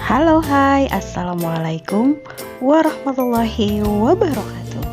Halo, hai, assalamualaikum warahmatullahi wabarakatuh.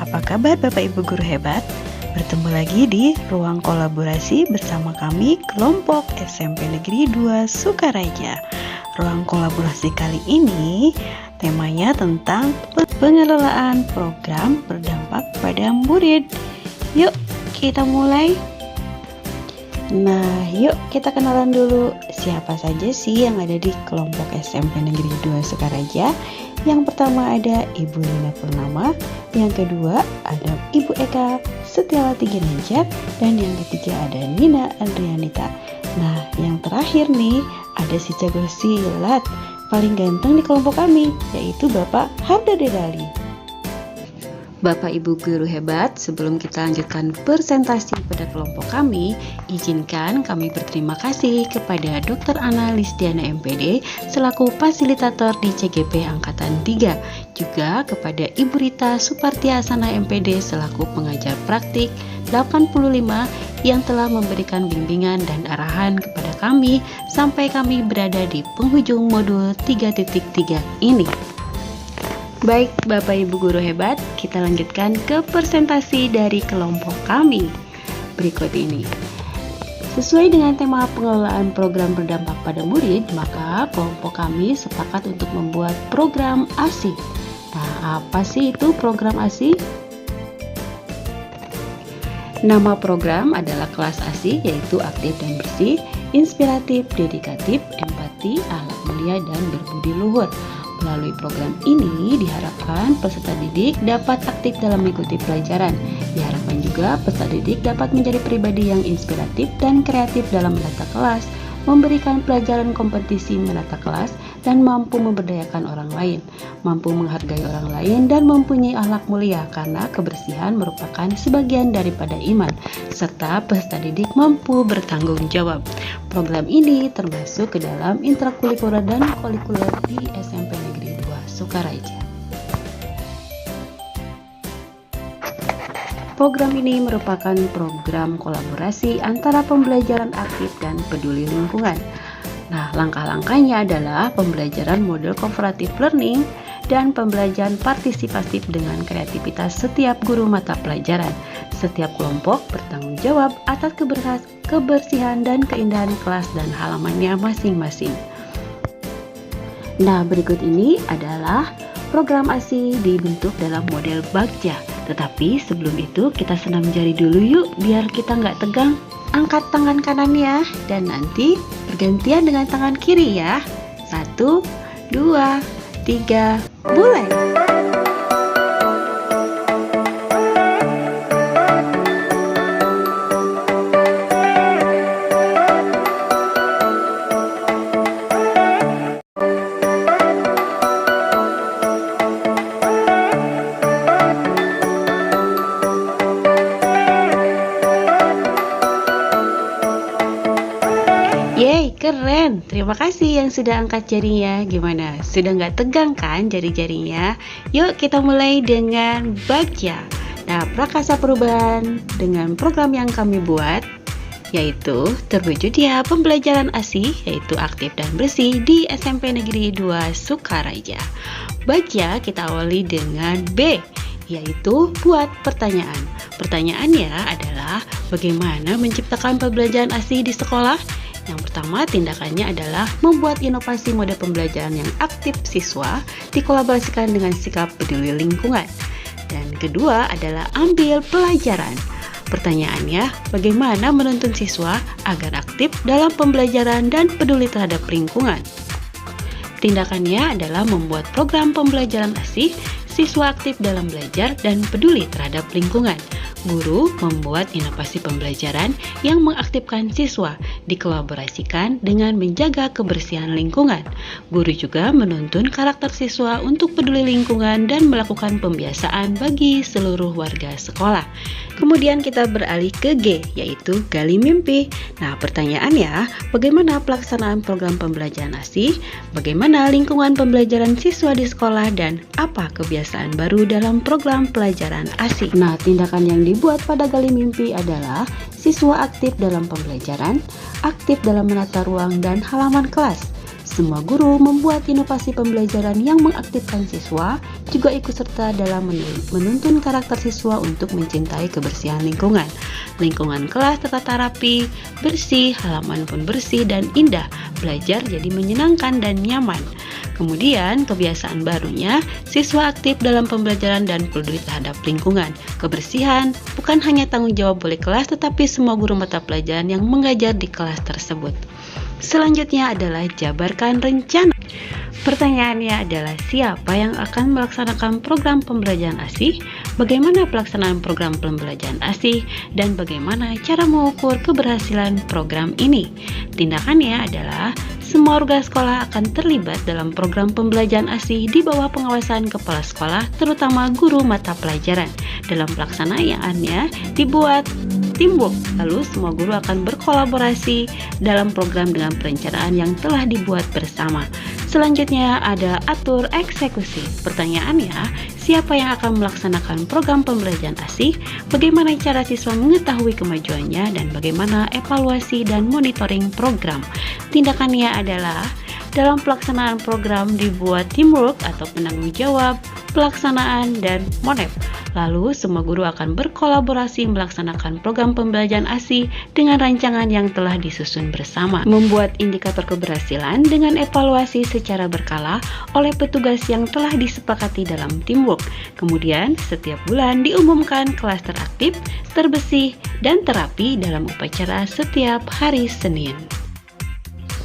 Apa kabar Bapak Ibu guru hebat? Bertemu lagi di ruang kolaborasi bersama kami kelompok SMP Negeri 2 Sukaraja. Ruang kolaborasi kali ini temanya tentang pengelolaan program berdampak pada murid. Yuk kita mulai. Nah, yuk kita kenalan dulu siapa saja sih yang ada di kelompok SMP Negeri 2 Sukaraja. Yang pertama ada Ibu Nina Purnama, yang kedua ada Ibu Eka Setiawati Ginanjar, dan yang ketiga ada Nina Andrianita. Nah, yang terakhir nih ada si jago silat paling ganteng di kelompok kami, yaitu Bapak Harda Dedali. Bapak Ibu guru hebat, sebelum kita lanjutkan presentasi pada kelompok kami, izinkan kami berterima kasih kepada Dr. Ana Lisdiana MPD selaku fasilitator di CGP Angkatan 3, juga kepada Ibu Rita Supartiasana MPD selaku pengajar praktik 85 yang telah memberikan bimbingan dan arahan kepada kami sampai kami berada di penghujung modul 3.3 ini. Baik Bapak Ibu guru hebat, kita lanjutkan ke presentasi dari kelompok kami berikut ini. Sesuai dengan tema pengelolaan program berdampak pada murid, maka kelompok kami sepakat untuk membuat program ASI. Nah, apa sih itu program ASI? Nama program adalah kelas ASI, yaitu aktif dan bersih, inspiratif, dedikatif, empati, akhlak mulia, dan berbudi luhur. Melalui program ini diharapkan peserta didik dapat aktif dalam mengikuti pelajaran. Diharapkan juga peserta didik dapat menjadi pribadi yang inspiratif dan kreatif dalam menata kelas, memberikan pelajaran kompetisi menata kelas, dan mampu memberdayakan orang lain, mampu menghargai orang lain, dan mempunyai akhlak mulia karena kebersihan merupakan sebagian daripada iman, serta peserta didik mampu bertanggung jawab. Program ini termasuk ke dalam intrakurikuler dan kurikuler di SMP Negeri 2 Sukaraja. Program ini merupakan program kolaborasi antara pembelajaran aktif dan peduli lingkungan. Nah, langkah-langkahnya adalah pembelajaran model cooperative learning dan pembelajaran partisipatif dengan kreativitas setiap guru mata pelajaran. Setiap kelompok bertanggung jawab atas kebersihan dan keindahan kelas dan halamannya masing-masing. Nah, berikut ini adalah program ASI dibentuk dalam model bagja. Tetapi sebelum itu kita senam jari dulu yuk biar kita nggak tegang. Angkat tangan kanannya dan nanti bergantian dengan tangan kiri ya. 1, 2, 3, mulai. Yeay, keren. Terima kasih yang sudah angkat jarinya. Gimana? Sudah nggak tegang kan jari-jarinya? Yuk kita mulai dengan bagja. Nah, prakasa perubahan dengan program yang kami buat yaitu terwujudnya pembelajaran ASI, yaitu aktif dan bersih di SMP Negeri 2 Sukaraja. Bagja kita awali dengan B, yaitu buat pertanyaan. Pertanyaannya adalah bagaimana menciptakan pembelajaran ASI di sekolah? Yang pertama, tindakannya adalah membuat inovasi mode pembelajaran yang aktif siswa dikolaborasikan dengan sikap peduli lingkungan. Dan kedua adalah ambil pelajaran. Pertanyaannya, bagaimana menuntun siswa agar aktif dalam pembelajaran dan peduli terhadap lingkungan? Tindakannya adalah membuat program pembelajaran ASI, siswa aktif dalam belajar dan peduli terhadap lingkungan. Guru membuat inovasi pembelajaran yang mengaktifkan siswa dikolaborasikan dengan menjaga kebersihan lingkungan. Guru juga menuntun karakter siswa untuk peduli lingkungan dan melakukan pembiasaan bagi seluruh warga sekolah. Kemudian kita beralih ke G, yaitu gali mimpi. Nah, pertanyaannya, bagaimana pelaksanaan program pembelajaran ASI? Bagaimana lingkungan pembelajaran siswa di sekolah dan apa kebiasaan baru dalam program pelajaran ASI? Nah, tindakan yang dibuat pada gali mimpi adalah siswa aktif dalam pembelajaran, aktif dalam menata ruang dan halaman kelas. Semua guru membuat inovasi pembelajaran yang mengaktifkan siswa, juga ikut serta dalam menuntun karakter siswa untuk mencintai kebersihan lingkungan. Lingkungan kelas tertata rapi, bersih, halaman pun bersih dan indah. Belajar jadi menyenangkan dan nyaman. Kemudian, kebiasaan barunya, siswa aktif dalam pembelajaran dan peduli terhadap lingkungan. Kebersihan bukan hanya tanggung jawab oleh kelas, tetapi semua guru mata pelajaran yang mengajar di kelas tersebut. Selanjutnya adalah jabarkan rencana. Pertanyaannya adalah siapa yang akan melaksanakan program pembelajaran ASIH, bagaimana pelaksanaan program pembelajaran ASIH, dan bagaimana cara mengukur keberhasilan program ini. Tindakannya adalah semua warga sekolah akan terlibat dalam program pembelajaran ASIH di bawah pengawasan kepala sekolah, terutama guru mata pelajaran. Dalam pelaksanaannya dibuat teamwork, lalu semua guru akan berkolaborasi dalam program dengan perencanaan yang telah dibuat bersama. Selanjutnya ada atur eksekusi. Pertanyaannya, siapa yang akan melaksanakan program pembelajaran ASIH, bagaimana cara siswa mengetahui kemajuannya, dan bagaimana evaluasi dan monitoring program. Tindakannya adalah dalam pelaksanaan program dibuat teamwork atau penanggung jawab, pelaksanaan, dan monep. Lalu, semua guru akan berkolaborasi melaksanakan program pembelajaran ASIH dengan rancangan yang telah disusun bersama. Membuat indikator keberhasilan dengan evaluasi secara berkala oleh petugas yang telah disepakati dalam teamwork. Kemudian, setiap bulan diumumkan kelas teraktif, terbersih, dan terapi dalam upacara setiap hari Senin.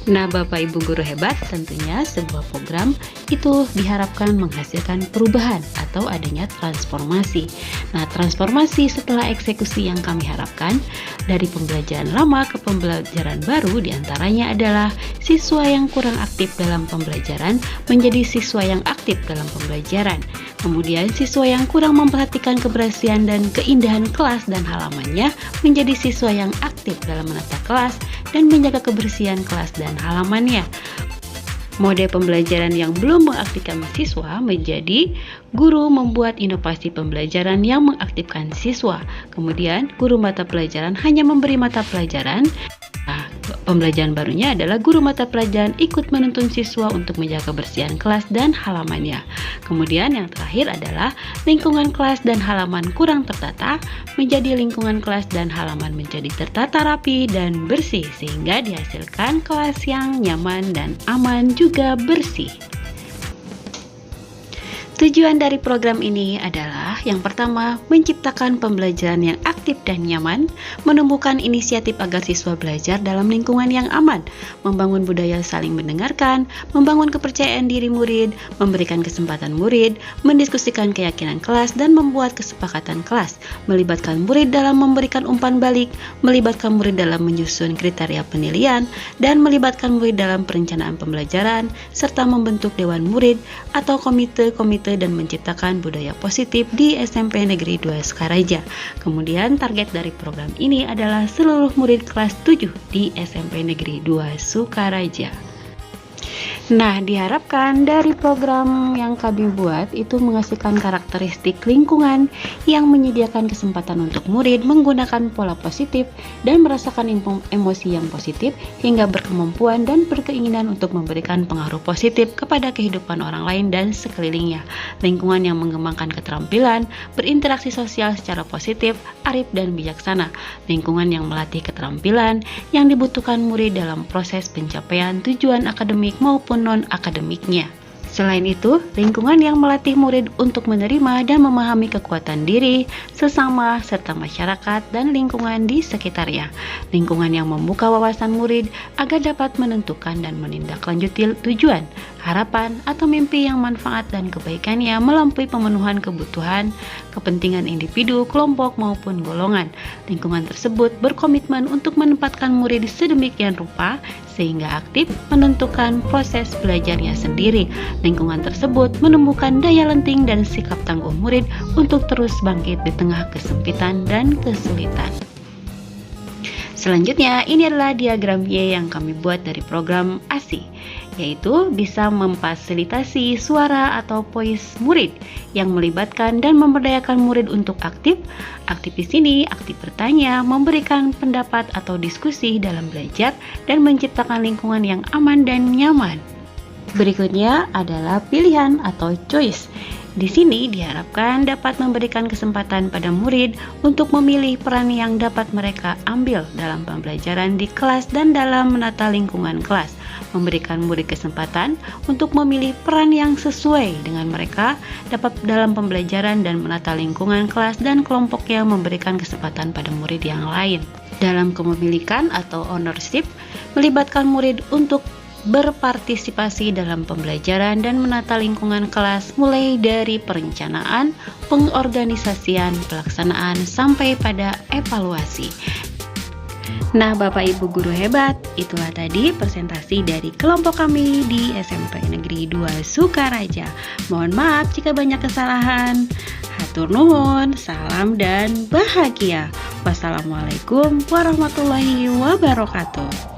Nah, Bapak Ibu guru hebat, tentunya sebuah program itu diharapkan menghasilkan perubahan atau adanya transformasi. Nah, transformasi setelah eksekusi yang kami harapkan dari pembelajaran lama ke pembelajaran baru diantaranya adalah siswa yang kurang aktif dalam pembelajaran menjadi siswa yang aktif dalam pembelajaran. Kemudian siswa yang kurang memperhatikan kebersihan dan keindahan kelas dan halamannya menjadi siswa yang aktif dalam menata kelas dan menjaga kebersihan kelas dan halamannya. Mode pembelajaran yang belum mengaktifkan siswa menjadi guru membuat inovasi pembelajaran yang mengaktifkan siswa. Kemudian guru mata pelajaran hanya memberi mata pelajaran. Nah, pembelajaran barunya adalah guru mata pelajaran ikut menuntun siswa untuk menjaga kebersihan kelas dan halamannya. Kemudian yang terakhir adalah lingkungan kelas dan halaman kurang tertata menjadi lingkungan kelas dan halaman menjadi tertata rapi dan bersih sehingga dihasilkan kelas yang nyaman dan aman juga bersih. Tujuan dari program ini adalah yang pertama, menciptakan pembelajaran yang aktif dan nyaman, menumbuhkan inisiatif agar siswa belajar dalam lingkungan yang aman, membangun budaya saling mendengarkan, membangun kepercayaan diri murid, memberikan kesempatan murid, mendiskusikan keyakinan kelas dan membuat kesepakatan kelas, melibatkan murid dalam memberikan umpan balik, melibatkan murid dalam menyusun kriteria penilaian, dan melibatkan murid dalam perencanaan pembelajaran, serta membentuk dewan murid atau komite-komite dan menciptakan budaya positif di SMP Negeri 2 Sukaraja. Kemudian target dari program ini adalah seluruh murid kelas 7 di SMP Negeri 2 Sukaraja. Nah, diharapkan dari program yang kami buat itu menghasilkan karakteristik lingkungan yang menyediakan kesempatan untuk murid menggunakan pola positif dan merasakan emosi yang positif hingga berkemampuan dan berkeinginan untuk memberikan pengaruh positif kepada kehidupan orang lain dan sekelilingnya. Lingkungan yang mengembangkan keterampilan, berinteraksi sosial secara positif, arif dan bijaksana. Lingkungan yang melatih keterampilan yang dibutuhkan murid dalam proses pencapaian tujuan akademik maupun non-akademiknya. Selain itu, lingkungan yang melatih murid untuk menerima dan memahami kekuatan diri, sesama, serta masyarakat dan lingkungan di sekitarnya. Lingkungan yang membuka wawasan murid agar dapat menentukan dan menindaklanjuti tujuan, harapan, atau mimpi yang manfaat dan kebaikannya melampaui pemenuhan kebutuhan, kepentingan individu, kelompok, maupun golongan. Lingkungan tersebut berkomitmen untuk menempatkan murid sedemikian rupa sehingga aktif menentukan proses belajarnya sendiri. Lingkungan tersebut menumbuhkan daya lenting dan sikap tangguh murid untuk terus bangkit di tengah kesempitan dan kesulitan. Selanjutnya, ini adalah diagram Y yang kami buat dari program ASI, yaitu bisa memfasilitasi suara atau voice murid yang melibatkan dan memberdayakan murid untuk aktif. Aktif di sini, aktif bertanya, memberikan pendapat atau diskusi dalam belajar, dan menciptakan lingkungan yang aman dan nyaman. Berikutnya adalah pilihan atau choice. Di sini diharapkan dapat memberikan kesempatan pada murid untuk memilih peran yang dapat mereka ambil dalam pembelajaran di kelas dan dalam menata lingkungan kelas, memberikan murid kesempatan untuk memilih peran yang sesuai dengan mereka dapat dalam pembelajaran dan menata lingkungan kelas dan kelompok yang memberikan kesempatan pada murid yang lain. Dalam kepemilikan atau ownership, melibatkan murid untuk berpartisipasi dalam pembelajaran dan menata lingkungan kelas mulai dari perencanaan, pengorganisasian, pelaksanaan, sampai pada evaluasi. Nah, Bapak Ibu guru hebat, itulah tadi presentasi dari kelompok kami di SMP Negeri 2 Sukaraja. Mohon maaf jika banyak kesalahan. Hatur nuhun, salam dan bahagia. Wassalamualaikum warahmatullahi wabarakatuh.